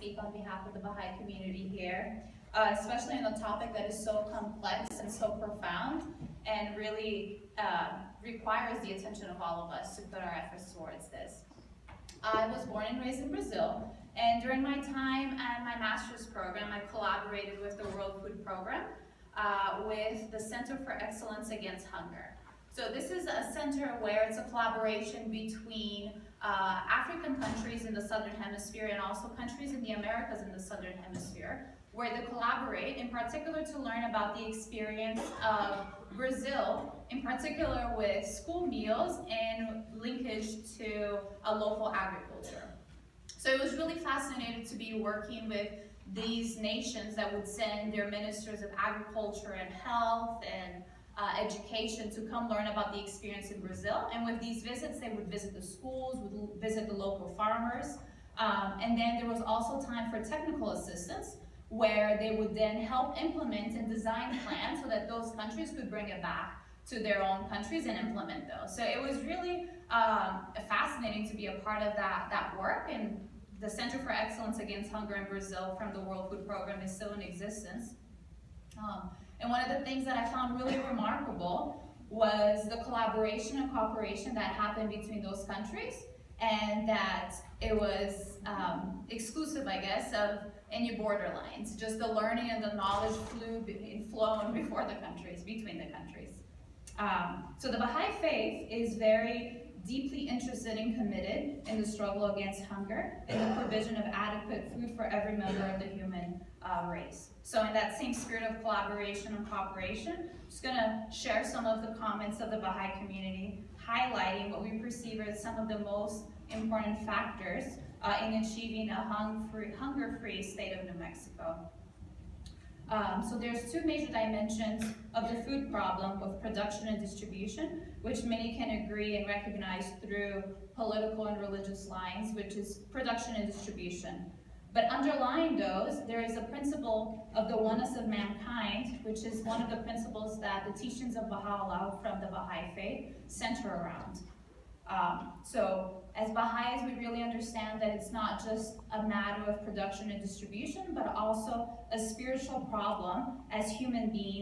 speak on behalf of the Baha'i community here, especially on a topic that is so complex and so profound and really requires the attention of all of us to put our efforts towards this. I was born and raised in Brazil, and during my time at my master's program, I collaborated with the World Food Program with the Center for Excellence Against Hunger. So this is a center where it's a collaboration between African countries in the Southern Hemisphere and also countries in the Americas in the Southern Hemisphere, where they collaborate in particular to learn about the experience of Brazil, in particular with school meals and linkage to a local agriculture. So it was really fascinating to be working with these nations that would send their ministers of agriculture and health and education to come learn about the experience in Brazil. And with these visits, they would visit the schools, would visit the local farmers. And then there was also time for technical assistance, where they would then help implement and design plans so that those countries could bring it back to their own countries and implement those. So it was really fascinating to be a part of that work. And the Center for Excellence Against Hunger in Brazil from the World Food Program is still in existence. And one of the things that I found really remarkable was the collaboration and cooperation that happened between those countries, and that it was exclusive, I guess, of any borderlines. Just the learning and the knowledge flown before the countries, between the countries. So the Baha'i faith is very deeply interested and committed in the struggle against hunger and the provision of adequate food for every member of the human race. So in that same spirit of collaboration and cooperation, I'm just going to share some of the comments of the Baha'i community, highlighting what we perceive as some of the most important factors in achieving a hunger-free state of New Mexico. So there's two major dimensions of the food problem with production and distribution, which many can agree and recognize through political and religious lines, which is production and distribution. But underlying those, there is a principle of the oneness of mankind, which is one of the principles that the teachings of Baha'u'llah from the Baha'i faith center around. So as Baha'is, we really understand that it's not just a matter of production and distribution, but also a spiritual problem as human beings.